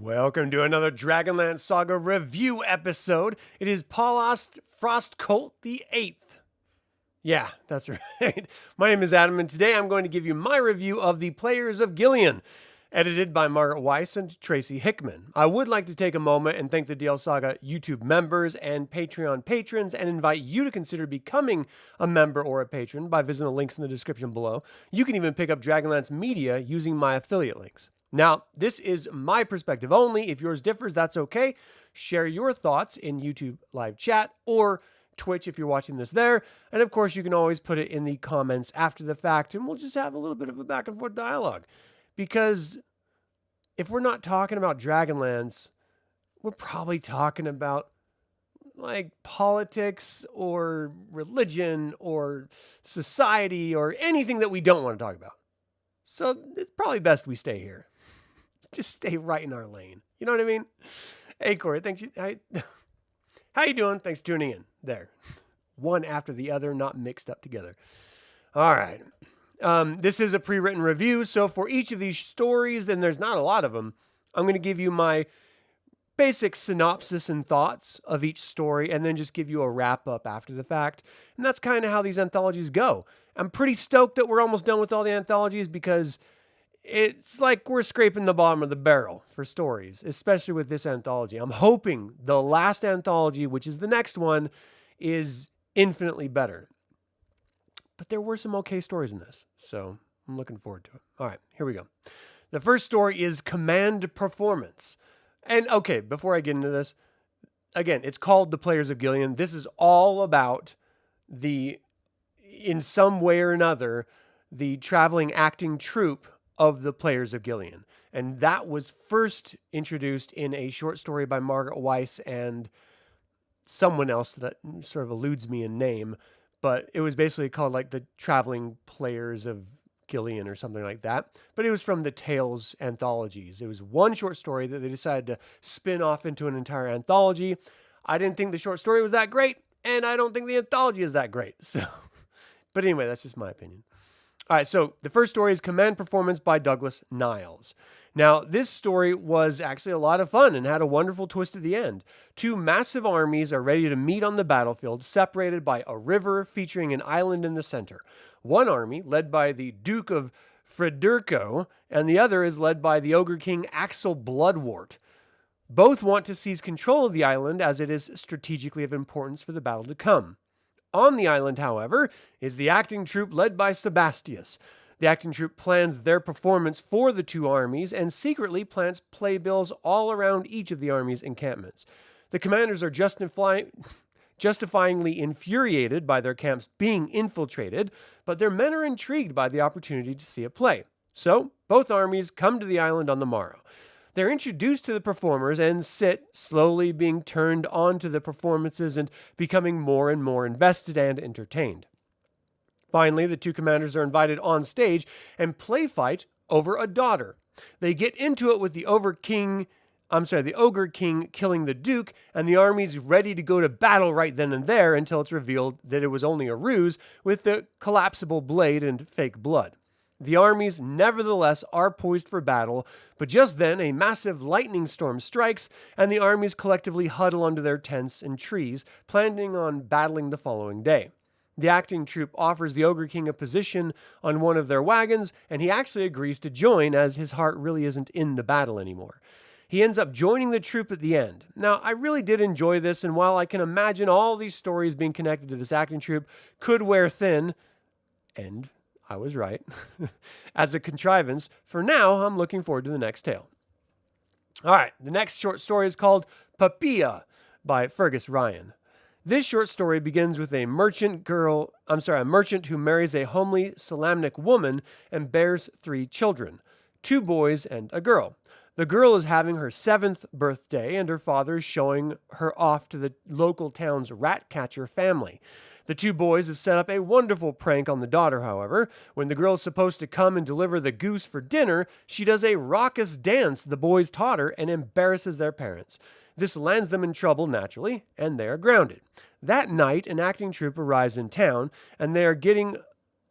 Welcome to another DragonLance Saga review episode. It is Paulost Frostcolt the 8th. Yeah, that's right. My name is Adam, and today I'm going to give you my review of the Players of Gilean, edited by Margaret Weis and Tracy Hickman. I would like to take a moment and thank the DL Saga YouTube members and Patreon patrons and invite you to consider becoming a member or a patron by visiting the links in the description below. You can even pick up DragonLance Media using my affiliate links. Now, this is my perspective only. If yours differs, that's okay. Share your thoughts in YouTube live chat or Twitch if you're watching this there. And of course, you can always put it in the comments after the fact, and we'll just have a little bit of a back and forth dialogue. Because if we're not talking about Dragonlance, we're probably talking about like politics or religion or society or anything that we don't want to talk about. So it's probably best we stay here. Just stay right in our lane. You know what I mean? Hey, Corey, thanks. How you doing? Thanks for tuning in. There. One after the other, not mixed up together. All right. This is a pre-written review, so for each of these stories, and there's not a lot of them, I'm going to give you my basic synopsis and thoughts of each story, and then just give you a wrap-up after the fact. And that's kind of how these anthologies go. I'm pretty stoked that we're almost done with all the anthologies because it's like we're scraping the bottom of the barrel for stories, especially with this anthology. I'm hoping the last anthology, which is the next one, is infinitely better. But there were some okay stories in this, so I'm looking forward to it. All right, here we go. The first story is Command Performance. And okay, before I get into this, again, it's called The Players of Gilean. This is all about in some way or another, the traveling acting troupe of the Players of Gilean. And that was first introduced in a short story by Margaret Weis and someone else that sort of eludes me in name, but it was basically called like the Traveling Players of Gilean or something like that. But it was from the Tales anthologies. It was one short story that they decided to spin off into an entire anthology. I didn't think the short story was that great, and I don't think the anthology is that great. So, but anyway, that's just my opinion. All right, so the first story is Command Performance by Douglas Niles. Now, this story was actually a lot of fun and had a wonderful twist at the end. Two massive armies are ready to meet on the battlefield, separated by a river featuring an island in the center. One army, led by the Duke of Frederico, and the other is led by the Ogre King Axel Bloodwort. Both want to seize control of the island as it is strategically of importance for the battle to come. On the island, however, is the acting troupe led by Sebastius. The acting troupe plans their performance for the two armies and secretly plants playbills all around each of the army's encampments. The commanders are justifiably infuriated by their camps being infiltrated, but their men are intrigued by the opportunity to see it play. So, both armies come to the island on the morrow. They're introduced to the performers and sit, slowly being turned on to the performances and becoming more and more invested and entertained. Finally, the two commanders are invited on stage and play fight over a daughter. They get into it with the Ogre King killing the Duke, and the army's ready to go to battle right then and there until it's revealed that it was only a ruse with the collapsible blade and fake blood. The armies, nevertheless, are poised for battle, but just then a massive lightning storm strikes, and the armies collectively huddle under their tents and trees, planning on battling the following day. The acting troupe offers the Ogre King a position on one of their wagons, and he actually agrees to join as his heart really isn't in the battle anymore. He ends up joining the troupe at the end. Now, I really did enjoy this, and while I can imagine all these stories being connected to this acting troupe could wear thin, and I was right, as a contrivance, for now, I'm looking forward to the next tale. All right, the next short story is called Papilla by Fergus Ryan. This short story begins with a merchant who marries a homely Salamnic woman and bears 3 children, 2 boys and a girl. The girl is having her 7th birthday, and her father is showing her off to the local town's rat catcher family. The 2 boys have set up a wonderful prank on the daughter, however. When the girl is supposed to come and deliver the goose for dinner, she does a raucous dance the boys taught her and embarrasses their parents. This lands them in trouble, naturally, and they are grounded. That night, an acting troupe arrives in town, and they are getting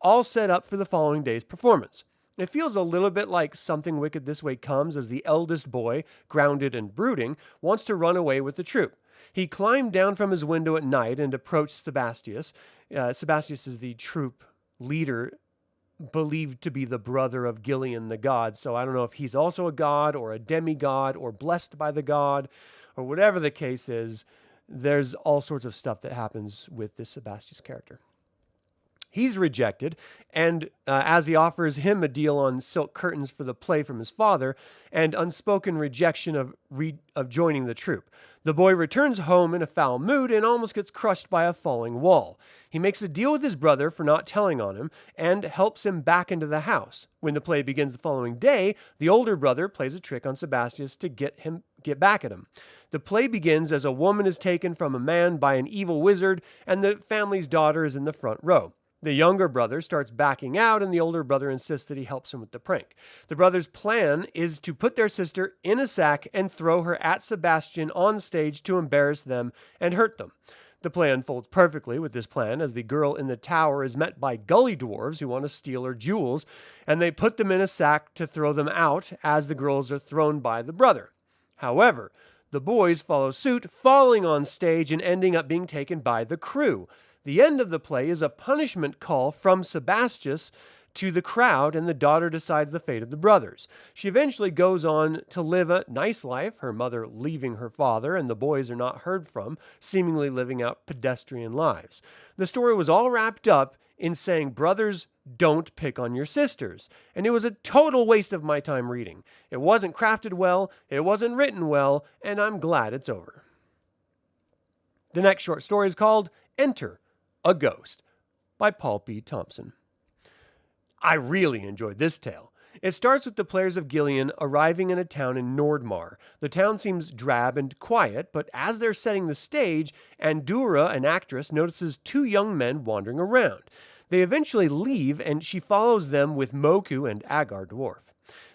all set up for the following day's performance. It feels a little bit like Something Wicked This Way Comes, as the eldest boy, grounded and brooding, wants to run away with the troupe. He climbed down from his window at night and approached Sebastius. Sebastius is the troupe leader, believed to be the brother of Gilean the god. So I don't know if he's also a god or a demigod or blessed by the god or whatever the case is. There's all sorts of stuff that happens with this Sebastius character. He's rejected, and as he offers him a deal on silk curtains for the play from his father, and unspoken rejection of joining the troupe. The boy returns home in a foul mood and almost gets crushed by a falling wall. He makes a deal with his brother for not telling on him, and helps him back into the house. When the play begins the following day, the older brother plays a trick on Sebastius to get back at him. The play begins as a woman is taken from a man by an evil wizard, and the family's daughter is in the front row. The younger brother starts backing out, and the older brother insists that he helps him with the prank. The brothers' plan is to put their sister in a sack and throw her at Sebastian on stage to embarrass them and hurt them. The play unfolds perfectly with this plan, as the girl in the tower is met by gully dwarves who want to steal her jewels, and they put them in a sack to throw them out as the girls are thrown by the brother. However, the boys follow suit, falling on stage and ending up being taken by the crew. The end of the play is a punishment call from Sebastius to the crowd, and the daughter decides the fate of the brothers. She eventually goes on to live a nice life, her mother leaving her father, and the boys are not heard from, seemingly living out pedestrian lives. The story was all wrapped up in saying, brothers, don't pick on your sisters. And it was a total waste of my time reading. It wasn't crafted well, it wasn't written well, and I'm glad it's over. The next short story is called Enter a Ghost by Paul P. Thompson. I really enjoyed this tale. It starts with the players of Gilean arriving in a town in Nordmar. The town seems drab and quiet, but as they're setting the stage, Androu, an actress, notices two young men wandering around. They eventually leave, and she follows them with Moku and Agar dwarf.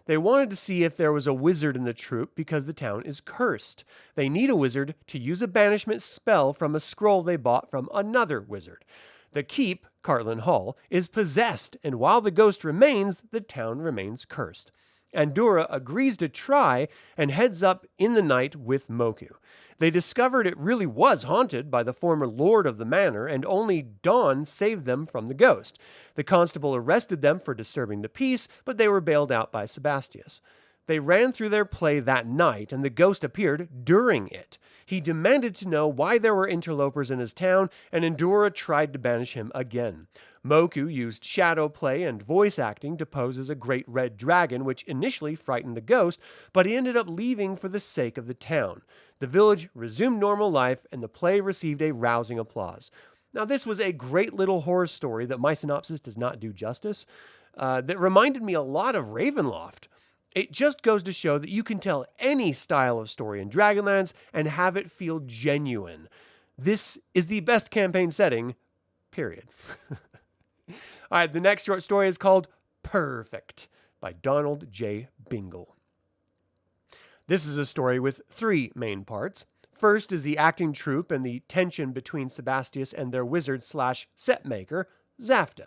They wanted to see if there was a wizard in the troupe because the town is cursed. They need a wizard to use a banishment spell from a scroll they bought from another wizard. The keep, Cartland Hall, is possessed, and while the ghost remains, the town remains cursed. Androu agrees to try and heads up in the night with Moku. They discovered it really was haunted by the former lord of the manor, and only dawn saved them from the ghost. The constable arrested them for disturbing the peace, but they were bailed out by Sebastius. They ran through their play that night, and the ghost appeared during it. He demanded to know why there were interlopers in his town, and Androu tried to banish him again. Moku used shadow play and voice acting to pose as a great red dragon, which initially frightened the ghost, but he ended up leaving for the sake of the town. The village resumed normal life, and the play received a rousing applause. Now, this was a great little horror story that my synopsis does not do justice, that reminded me a lot of Ravenloft. It just goes to show that you can tell any style of story in Dragonlance and have it feel genuine. This is the best campaign setting, period. All right, the next short story is called Perfect by Donald J. Bingle. This is a story with three main parts. First is the acting troupe and the tension between Sebastius and their wizard/set maker, Zafta.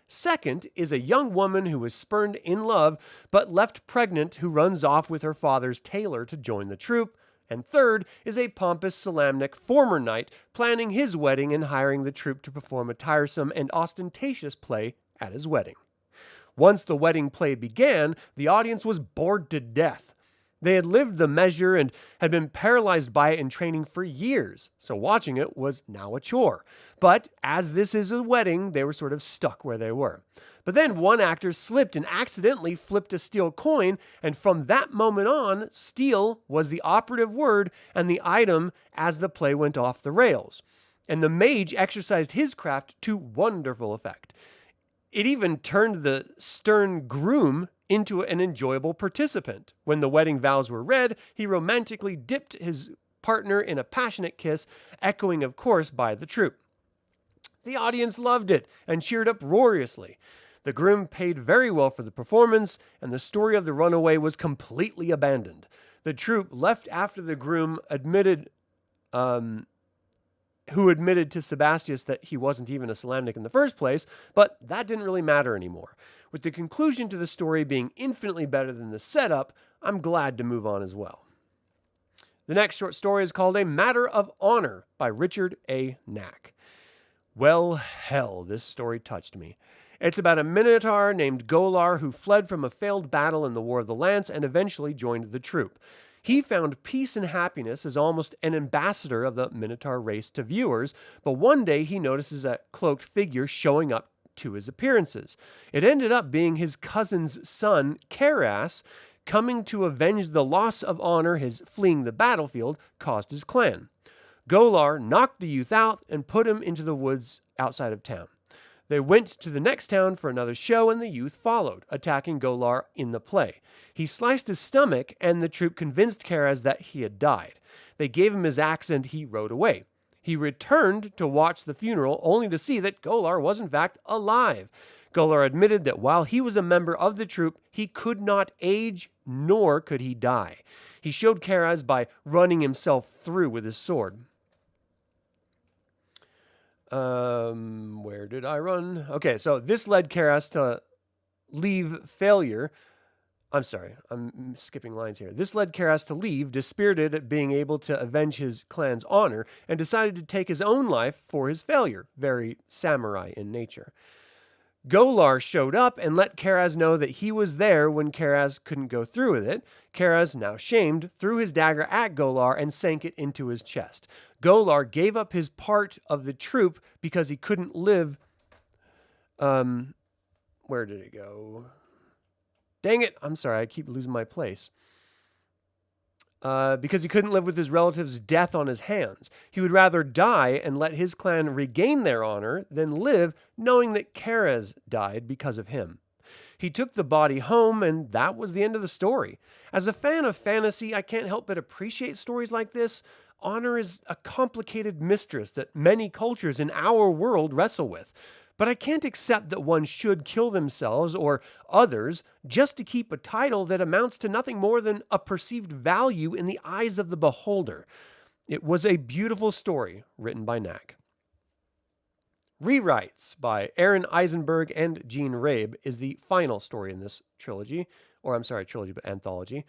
Second is a young woman who was spurned in love but left pregnant, who runs off with her father's tailor to join the troupe. And third is a pompous Salamnic former knight planning his wedding and hiring the troupe to perform a tiresome and ostentatious play at his wedding. Once the wedding play began, the audience was bored to death. They had lived the measure and had been paralyzed by it in training for years, so watching it was now a chore. But as this is a wedding, they were sort of stuck where they were. But then one actor slipped and accidentally flipped a steel coin, and from that moment on, steel was the operative word and the item as the play went off the rails. And the mage exercised his craft to wonderful effect. It even turned the stern groom into an enjoyable participant. When the wedding vows were read, he romantically dipped his partner in a passionate kiss, echoing, of course, by the troupe. The audience loved it and cheered uproariously. The groom paid very well for the performance, and the story of the runaway was completely abandoned. The troupe left after the groom who admitted to Sebastius that he wasn't even a Salamnic in the first place, but that didn't really matter anymore. With the conclusion to the story being infinitely better than the setup, I'm glad to move on as well. The next short story is called A Matter of Honor by Richard A. Knaak. Well, hell, this story touched me. It's about a minotaur named Golar who fled from a failed battle in the War of the Lance and eventually joined the troupe. He found peace and happiness as almost an ambassador of the minotaur race to viewers, but one day he notices a cloaked figure showing up to his appearances. It ended up being his cousin's son, Karas, coming to avenge the loss of honor his fleeing the battlefield caused his clan. Golar knocked the youth out and put him into the woods outside of town. They went to the next town for another show, and the youth followed, attacking Golar in the play. He sliced his stomach, and the troupe convinced Karas that he had died. They gave him his axe, and he rode away. He returned to watch the funeral, only to see that Golar was in fact alive. Golar admitted that while he was a member of the troupe, he could not age, nor could he die. He showed Karas by running himself through with his sword. Where did I run? Okay, so this led Karas to leave failure. I'm sorry, I'm skipping lines here. This led Karas to leave, dispirited at being able to avenge his clan's honor, and decided to take his own life for his failure, very samurai in nature. Golar showed up and let Karas know that he was there when Karas couldn't go through with it. Karas, now shamed, threw his dagger at Golar and sank it into his chest. Golar gave up his part of the troupe because he couldn't live... where did it go? Dang it, I'm sorry, I keep losing my place. Because he couldn't live with his relative's death on his hands. He would rather die and let his clan regain their honor than live knowing that Karas died because of him. He took the body home, and that was the end of the story. As a fan of fantasy, I can't help but appreciate stories like this. Honor is a complicated mistress that many cultures in our world wrestle with. But I can't accept that one should kill themselves or others just to keep a title that amounts to nothing more than a perceived value in the eyes of the beholder. It was a beautiful story written by Knaak. Rewrites by Aron Eisenberg and Gene Rabe is the final story in this trilogy, but anthology.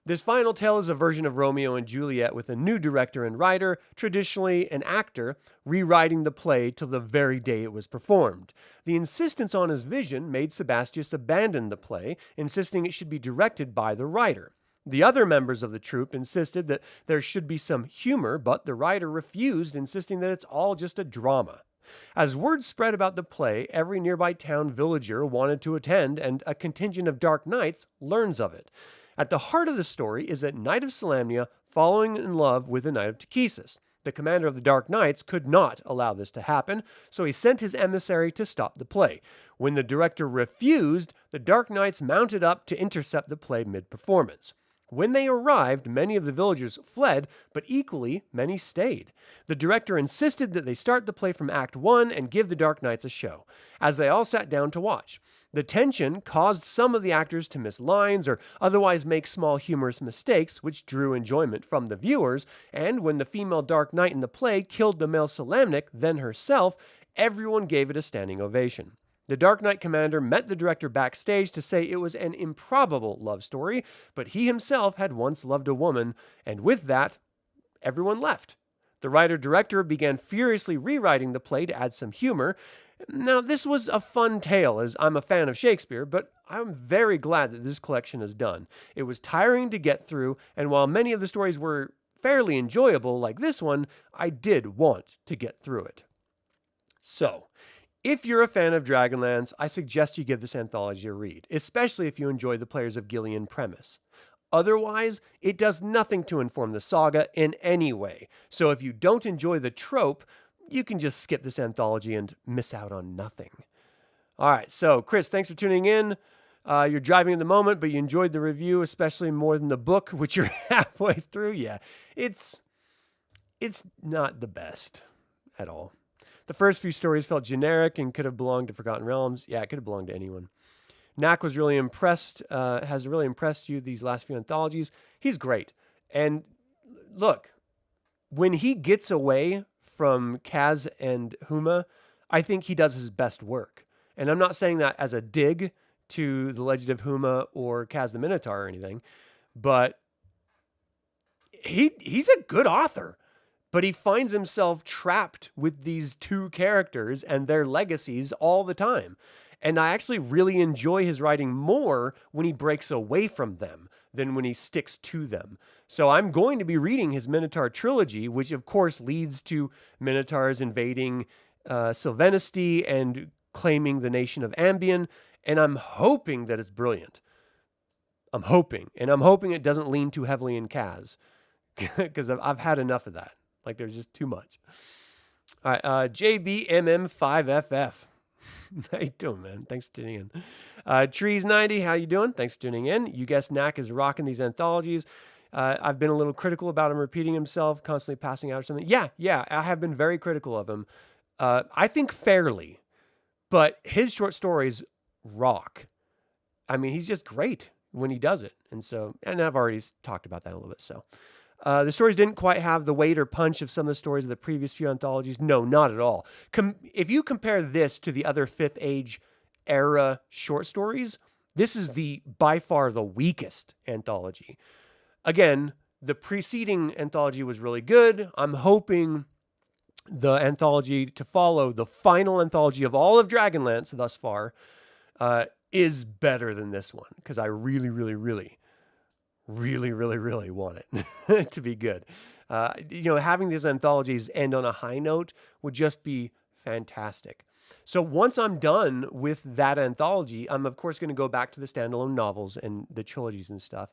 This final tale is a version of Romeo and Juliet with a new director and writer, traditionally an actor, rewriting the play till the very day it was performed. The insistence on his vision made Sebastius abandon the play, insisting it should be directed by the writer. The other members of the troupe insisted that there should be some humor, but the writer refused, insisting that it's all just a drama. As word spread about the play, every nearby town villager wanted to attend, and a contingent of Dark Knights learns of it. At the heart of the story is a Knight of Solamnia falling in love with a Knight of Takhisis. The commander of the Dark Knights could not allow this to happen, so he sent his emissary to stop the play. When the director refused, the Dark Knights mounted up to intercept the play mid-performance. When they arrived, many of the villagers fled, but equally, many stayed. The director insisted that they start the play from Act 1 and give the Dark Knights a show, as they all sat down to watch. The tension caused some of the actors to miss lines or otherwise make small humorous mistakes, which drew enjoyment from the viewers, and when the female Dark Knight in the play killed the male Solamnic, then herself, everyone gave it a standing ovation. The Dark Knight commander met the director backstage to say it was an improbable love story, but he himself had once loved a woman, and with that, everyone left. The writer-director began furiously rewriting the play to add some humor. Now, this was a fun tale, as I'm a fan of Shakespeare, but I'm very glad that this collection is done. It was tiring to get through, and while many of the stories were fairly enjoyable, like this one, I did want to get through it. So, if you're a fan of Dragonlance, I suggest you give this anthology a read, especially if you enjoy the Players of Gilean premise. Otherwise, it does nothing to inform the saga in any way, so if you don't enjoy the trope, you can just skip this anthology and miss out on nothing. All right, so Chris, thanks for tuning in. You're driving at the moment, but you enjoyed the review, especially more than the book, which you're halfway through. Yeah, it's not the best at all. The first few stories felt generic and could have belonged to Forgotten Realms. Yeah, it could have belonged to anyone. Knaak was really impressed, has really impressed you these last few anthologies. He's great. And look, when he gets away from Kaz and Huma, I think he does his best work. And I'm not saying that as a dig to The Legend of Huma or Kaz the Minotaur or anything, but he's a good author. But he finds himself trapped with these two characters and their legacies all the time. And I actually really enjoy his writing more when he breaks away from them than when he sticks to them. So I'm going to be reading his Minotaur trilogy, which of course leads to Minotaurs invading Sylvanesti and claiming the nation of Ambien. And I'm hoping that it's brilliant. I'm hoping. And I'm hoping it doesn't lean too heavily in Kaz, because I've had enough of that. Like, there's just too much. All right, JBMM5FF. How you doing, man? Thanks for tuning in. Trees90, how you doing? Thanks for tuning in. You guessed Knaak is rocking these anthologies. I've been a little critical about him repeating himself, constantly passing out or something. Yeah, I have been very critical of him. I think fairly, but his short stories rock. I mean, he's just great when he does it. And I've already talked about that a little bit, so. The stories didn't quite have the weight or punch of some of the stories of the previous few anthologies. No, not at all. If you compare this to the other Fifth Age era short stories, this is by far the weakest anthology. Again, the preceding anthology was really good. I'm hoping the anthology to follow, the final anthology of all of Dragonlance thus far, is better than this one, because I really want it to be good. Having these anthologies end on a high note would just be fantastic. So once I'm done with that anthology, I'm of course going to go back to the standalone novels and the trilogies and stuff.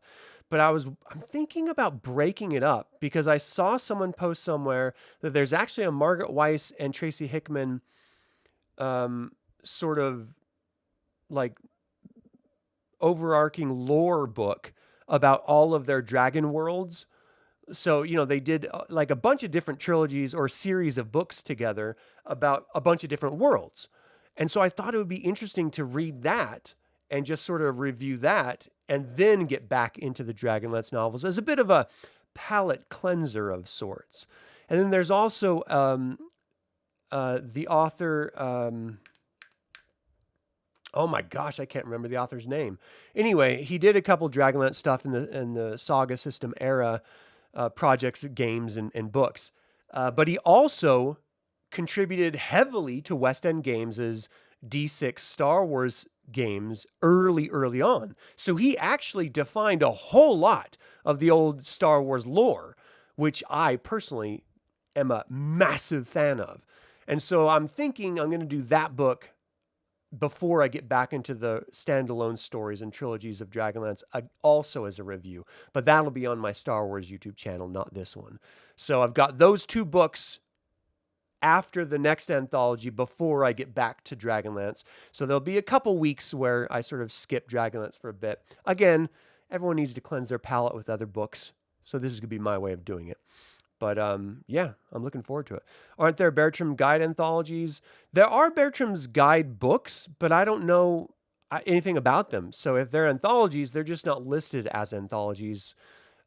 But I'm thinking about breaking it up, because I saw someone post somewhere that there's actually a Margaret Weis and Tracy Hickman sort of like overarching lore book about all of their dragon worlds. So, they did like a bunch of different trilogies or series of books together about a bunch of different worlds. And so I thought it would be interesting to read that and just sort of review that and then get back into the Dragonlance novels as a bit of a palate cleanser of sorts. And then there's also the author... oh my gosh, I can't remember the author's name. Anyway, he did a couple Dragonlance stuff in the Saga system era projects, games, and books. But he also contributed heavily to West End Games' D6 Star Wars games early on. So he actually defined a whole lot of the old Star Wars lore, which I personally am a massive fan of. And so I'm thinking I'm going to do that book before I get back into the standalone stories and trilogies of Dragonlance, also as a review. But that'll be on my Star Wars YouTube channel, not this one. So I've got those two books after the next anthology before I get back to Dragonlance. So there'll be a couple weeks where I sort of skip Dragonlance for a bit. Again, everyone needs to cleanse their palate with other books. So this is going to be my way of doing it. But yeah, I'm looking forward to it. Aren't there Bertram guide anthologies? There are Bertram's guide books, but I don't know anything about them. So if they're anthologies, they're just not listed as anthologies.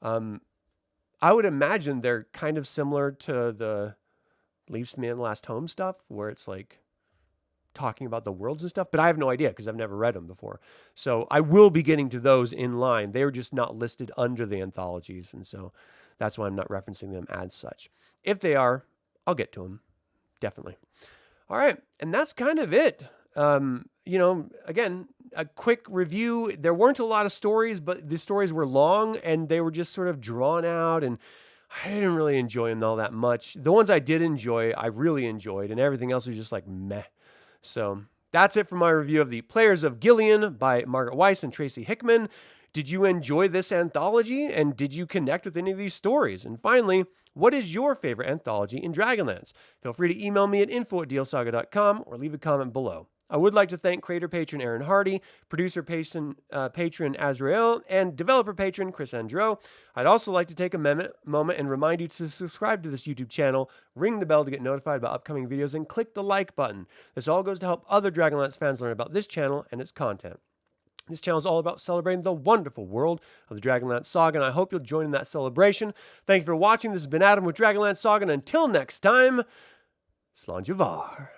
I would imagine they're kind of similar to the Leaves Me in Last Home stuff, where it's like talking about the worlds and stuff, but I have no idea because I've never read them before. So I will be getting to those in line. They were just not listed under the anthologies, and so that's why I'm not referencing them as such. If they are, I'll get to them. Definitely. All right. And that's kind of it. Again, a quick review. There weren't a lot of stories, but the stories were long and they were just sort of drawn out, and I didn't really enjoy them all that much. The ones I did enjoy, I really enjoyed, and everything else was just like meh. So that's it for my review of the Players of Gilean by Margaret Weis and Tracy Hickman. Did you enjoy this anthology, and did you connect with any of these stories? And finally, what is your favorite anthology in Dragonlance? Feel free to email me at info@dlsaga.com or leave a comment below. I would like to thank creator patron Aron Hardy, producer patron Azrael, and developer patron Chris Androu. I'd also like to take a moment and remind you to subscribe to this YouTube channel, ring the bell to get notified about upcoming videos, and click the like button. This all goes to help other Dragonlance fans learn about this channel and its content. This channel is all about celebrating the wonderful world of the Dragonlance Saga, and I hope you'll join in that celebration. Thank you for watching. This has been Adam with Dragonlance Saga, and until next time, Slanjavar.